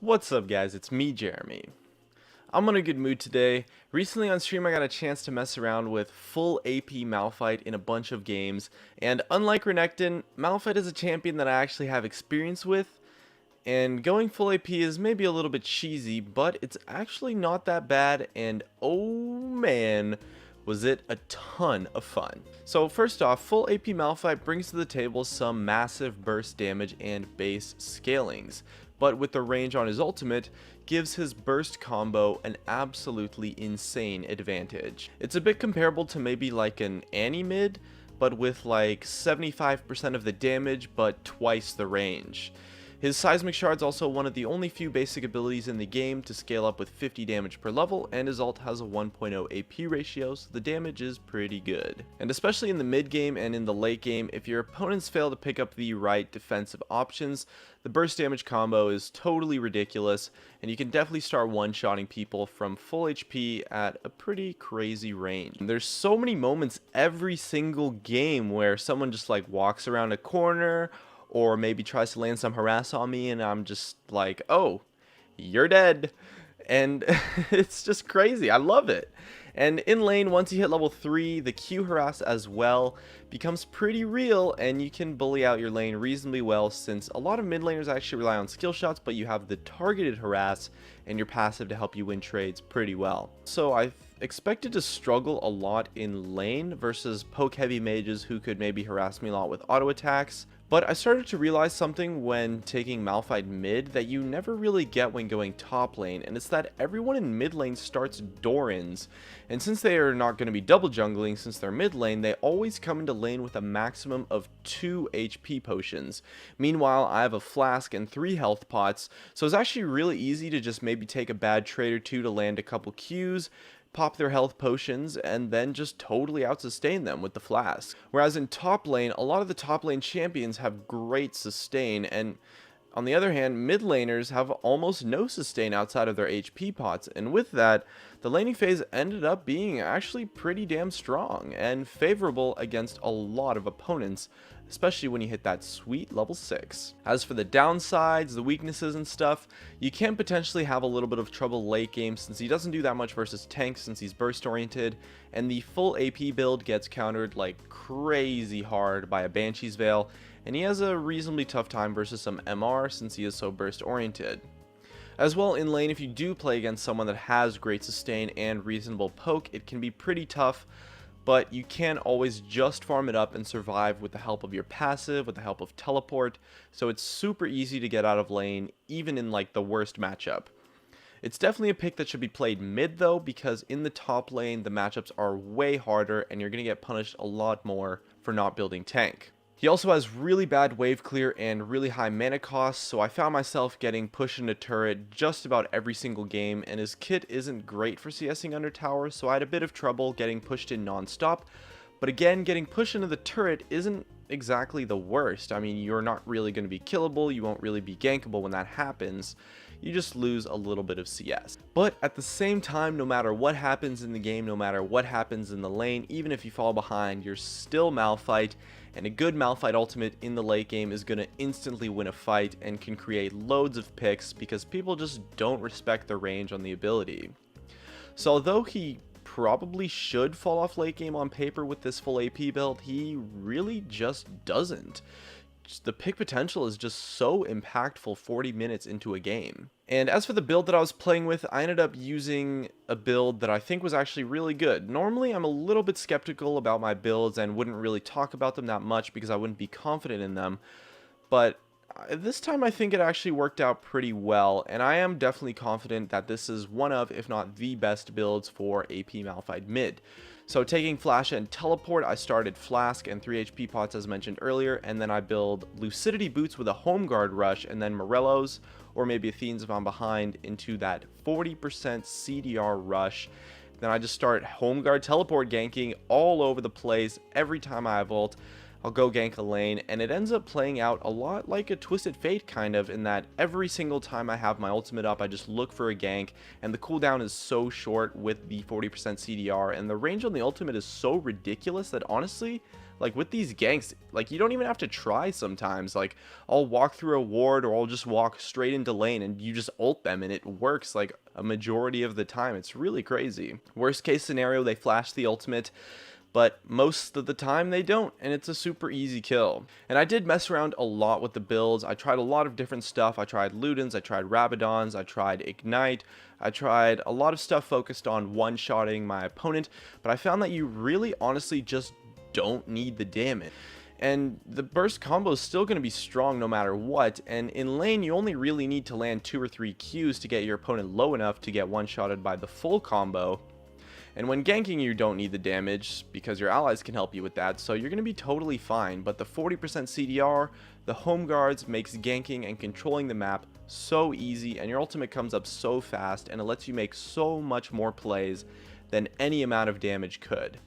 What's up guys, it's me Jeremy. I'm in a good mood today. Recently on stream I got a chance to mess around with full AP MALPHITE in a bunch of games, and unlike Renekton, MALPHITE is a champion that I actually have experience with, and going full AP is maybe a little bit cheesy, but it's actually not that bad, and oh man, was it a ton of fun. So first off, full AP MALPHITE brings to the table some massive burst damage and base scalings, but with the range on his ultimate, gives his burst combo an absolutely insane advantage. It's a bit comparable to maybe like an Annie mid, but with like 75% of the damage but twice the range. His Seismic Shard's also one of the only few basic abilities in the game to scale up with 50 damage per level, and his ult has a 1.0 AP ratio, so the damage is pretty good. And especially in the mid game and in the late game, if your opponents fail to pick up the right defensive options, the burst damage combo is totally ridiculous, and you can definitely start one-shotting people from full HP at a pretty crazy range. And there's so many moments every single game where someone just like walks around a corner, or maybe tries to land some harass on me, and I'm just like, oh, you're dead. And it's just crazy. I love it. And in lane, once you hit level 3, the Q harass as well becomes pretty real, and you can bully out your lane reasonably well, since a lot of mid laners actually rely on skill shots, but you have the targeted harass and your passive to help you win trades pretty well. So I expected to struggle a lot in lane versus poke heavy mages who could maybe harass me a lot with auto attacks. But I started to realize something when taking MALPHITE mid that you never really get when going top lane, and it's that everyone in mid lane starts Dorans, and since they are not going to be double jungling since they're mid lane, they always come into lane with a maximum of 2 HP potions. Meanwhile, I have a flask and 3 health pots, so it's actually really easy to just maybe take a bad trade or two to land a couple Qs, pop their health potions, and then just totally out-sustain them with the flask. Whereas in top lane, a lot of the top lane champions have great sustain, and on the other hand, mid laners have almost no sustain outside of their HP pots, and with that, the laning phase ended up being actually pretty damn strong and favorable against a lot of opponents, especially when you hit that sweet level 6. As for the downsides, the weaknesses and stuff, you can potentially have a little bit of trouble late game since he doesn't do that much versus tanks since he's burst oriented, and the full AP build gets countered like crazy hard by a Banshee's Veil, and he has a reasonably tough time versus some MR since he is so burst oriented. As well, in lane, if you do play against someone that has great sustain and reasonable poke, it can be pretty tough, but you can always just farm it up and survive with the help of your passive, with the help of teleport, so it's super easy to get out of lane, even in like the worst matchup. It's definitely a pick that should be played mid though, because in the top lane, the matchups are way harder, and you're going to get punished a lot more for not building tank. He also has really bad wave clear and really high mana costs, so I found myself getting pushed into turret just about every single game, and his kit isn't great for CSing under tower, so I had a bit of trouble getting pushed in non-stop. But again, getting pushed into the turret isn't exactly the worst. I mean, you're not really going to be killable, you won't really be gankable when that happens. You just lose a little bit of CS. But at the same time, no matter what happens in the game, no matter what happens in the lane, even if you fall behind, you're still MALPHITE, and a good MALPHITE ultimate in the late game is going to instantly win a fight and can create loads of picks because people just don't respect the range on the ability. So although he probably should fall off late game on paper with this full AP build, he really just doesn't. The pick potential is just so impactful 40 minutes into a game. And as for the build that I was playing with, I ended up using a build that I think was actually really good. Normally I'm a little bit skeptical about my builds and wouldn't really talk about them that much because I wouldn't be confident in them, but this time I think it actually worked out pretty well, and I am definitely confident that this is one of, if not the best builds for AP MALPHITE mid. So taking Flash and Teleport, I started Flask and 3 HP pots as mentioned earlier, and then I build Lucidity Boots with a Home Guard Rush, and then Morellos, or maybe Athenes if I'm behind, into that 40% CDR Rush. Then I just start Home Guard Teleport ganking all over the place every time I have ult. I'll go gank a lane, and it ends up playing out a lot like a Twisted Fate kind of, in that every single time I have my ultimate up, I just look for a gank, and the cooldown is so short with the 40% CDR, and the range on the ultimate is so ridiculous that honestly, Like with these ganks, like you don't even have to try sometimes. Like I'll walk through a ward or I'll just walk straight into lane and you just ult them and it works like a majority of the time. It's really crazy. Worst case scenario, they flash the ultimate, but most of the time they don't, and it's a super easy kill. And I did mess around a lot with the builds. I tried a lot of different stuff. I tried Ludens, I tried Rabadons, I tried Ignite, I tried a lot of stuff focused on one-shotting my opponent, but I found that you really honestly just don't need the damage. And the burst combo is still going to be strong no matter what, and in lane you only really need to land 2 or 3 Qs to get your opponent low enough to get one-shotted by the full combo. And when ganking, you don't need the damage because your allies can help you with that, so you're going to be totally fine. But the 40% CDR, the home guards, makes ganking and controlling the map so easy, and your ultimate comes up so fast, and it lets you make so much more plays than any amount of damage could.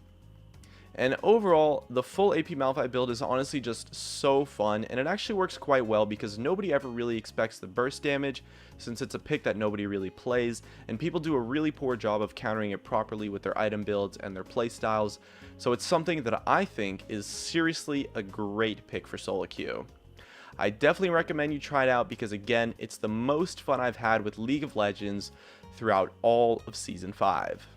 And overall, the full AP MALPHITE build is honestly just so fun, and it actually works quite well because nobody ever really expects the burst damage, since it's a pick that nobody really plays, and people do a really poor job of countering it properly with their item builds and their playstyles, so it's something that I think is seriously a great pick for solo queue. I definitely recommend you try it out because again, it's the most fun I've had with League of Legends throughout all of Season 5.